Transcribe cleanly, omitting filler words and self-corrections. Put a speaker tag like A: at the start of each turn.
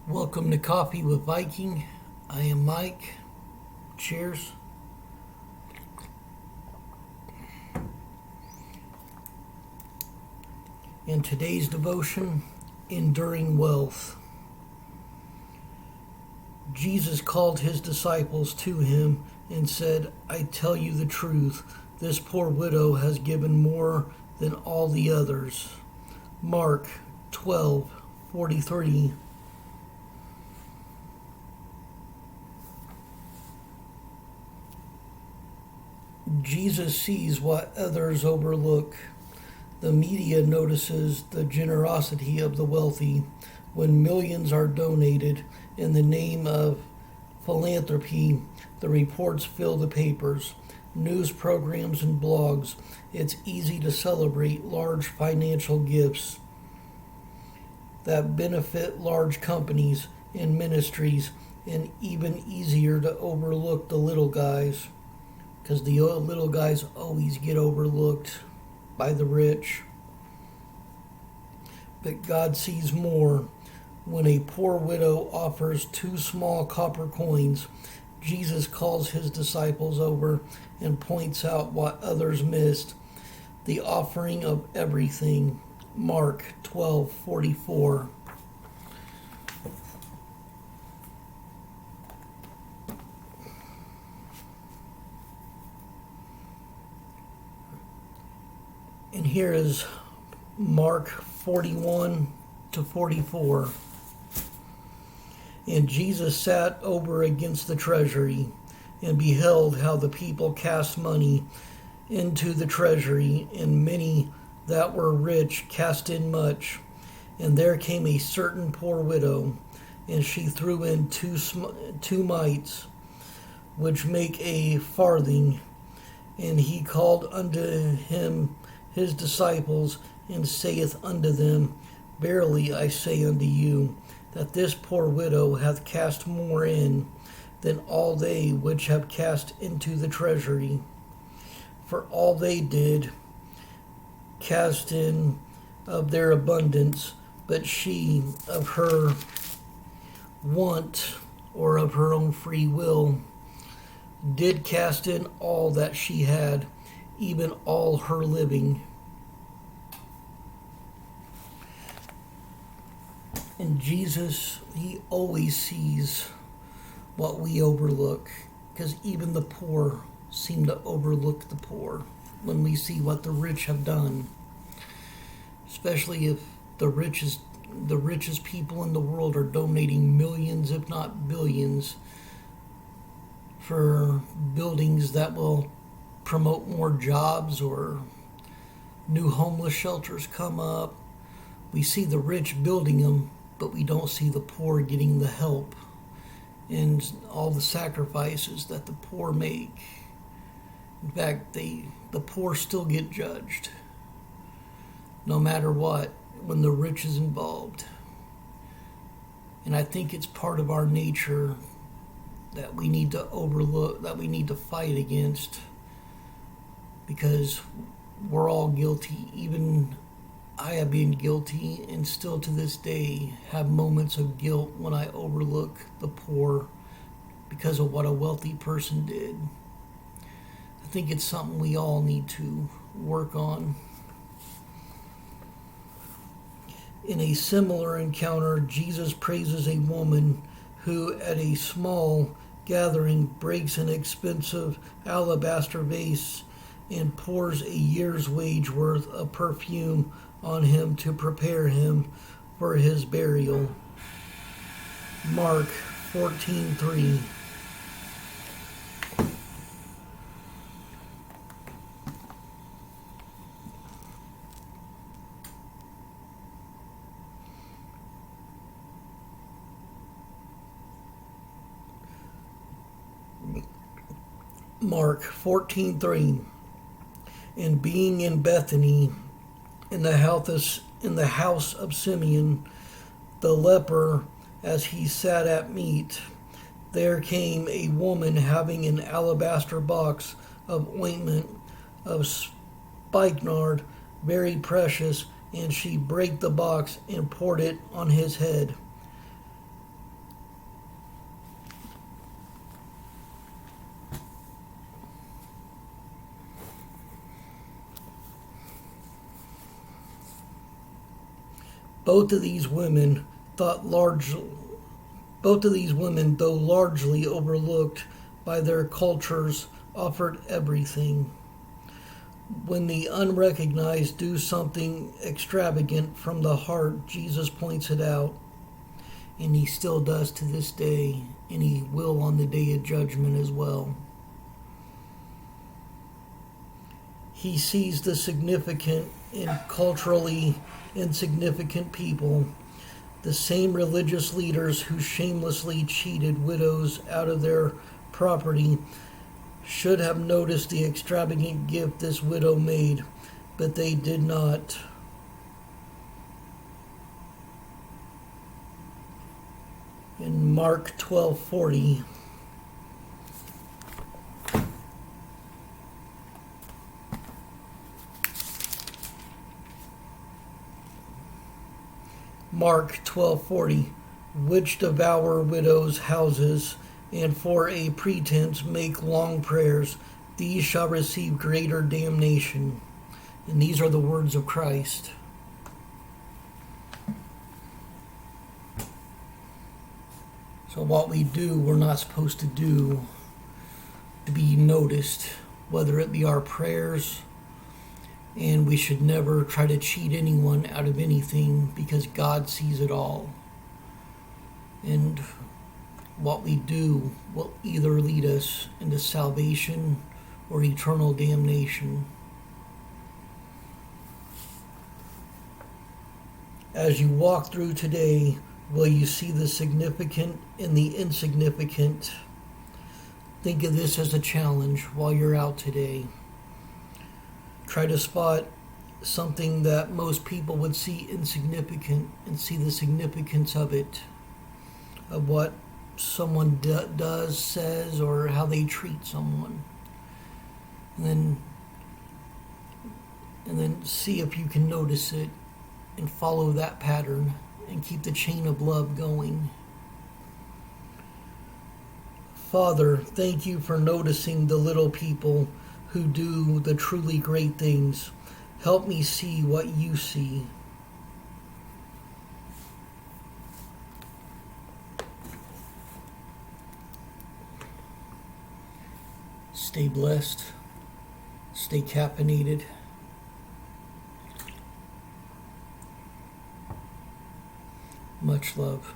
A: Welcome to Coffee with Viking. I am Mike. Cheers. In today's devotion, Enduring Wealth. Jesus called his disciples to him and said, I tell you the truth, this poor widow has given more than all the others. Mark 12:43. Jesus sees what others overlook. The media notices the generosity of the wealthy when millions are donated in the name of philanthropy. The reports fill the papers, news programs, and blogs. It's easy to celebrate large financial gifts that benefit large companies and ministries, and even easier to overlook the little guys, because the little guys always get overlooked by the rich. But God sees more. When a poor widow offers 2 small copper coins, Jesus calls his disciples over and points out what others missed: the offering of everything. Mark 12:44. And here is Mark 41-44. And Jesus sat over against the treasury and beheld how the people cast money into the treasury, and many that were rich cast in much. And there came a certain poor widow, and she threw in two mites, which make a farthing. And he called unto him his disciples, and saith unto them, Verily I say unto you, that this poor widow hath cast more in than all they which have cast into the treasury. For all they did cast in of their abundance, but she of her want, or of her own free will, did cast in all that she had, even all her living. And Jesus, he always sees what we overlook, because even the poor seem to overlook the poor when we see what the rich have done. Especially if the richest people in the world are donating millions, if not billions, for buildings that will promote more jobs, or new homeless shelters come up. We see the rich building them, but we don't see the poor getting the help and all the sacrifices that the poor make. In fact, the poor still get judged, no matter what, when the rich is involved. And I think it's part of our nature that we need to overlook, that we need to fight against, because we're all guilty. Even I have been guilty, and still to this day have moments of guilt when I overlook the poor because of what a wealthy person did. I think it's something we all need to work on. In a similar encounter, Jesus praises a woman who, at a small gathering, breaks an expensive alabaster vase and pours a year's wage worth of perfume on him to prepare him for his burial. Mark 14:3. Mark 14:3. And being in Bethany, in the house of Simeon the leper, as he sat at meat, there came a woman having an alabaster box of ointment of spikenard, very precious, and she brake the box and poured it on his head. Both of these women thought large Both of these women, though largely overlooked by their cultures, offered everything. When the unrecognized do something extravagant from the heart, Jesus points it out, and he still does to this day, and he will on the day of judgment as well. He sees the significant in culturally insignificant people, the same religious leaders who shamelessly cheated widows out of their property should have noticed the extravagant gift this widow made, but they did not. In Mark 12:40, Mark 12:40, which devour widows' houses, and for a pretense make long prayers, these shall receive greater damnation. And these are the words of Christ. So what we do, we're not supposed to do to be noticed, whether it be our prayers. And we should never try to cheat anyone out of anything, because God sees it all. And what we do will either lead us into salvation or eternal damnation. As you walk through today, will you see the significant and the insignificant? Think of this as a challenge while you're out today. Try to spot something that most people would see insignificant and see the significance of it, of what someone does, says, or how they treat someone. And then see if you can notice it and follow that pattern and keep the chain of love going. Father, thank you for noticing the little people who do the truly great things. Help me see what you see. Stay blessed. Stay caffeinated. Much love.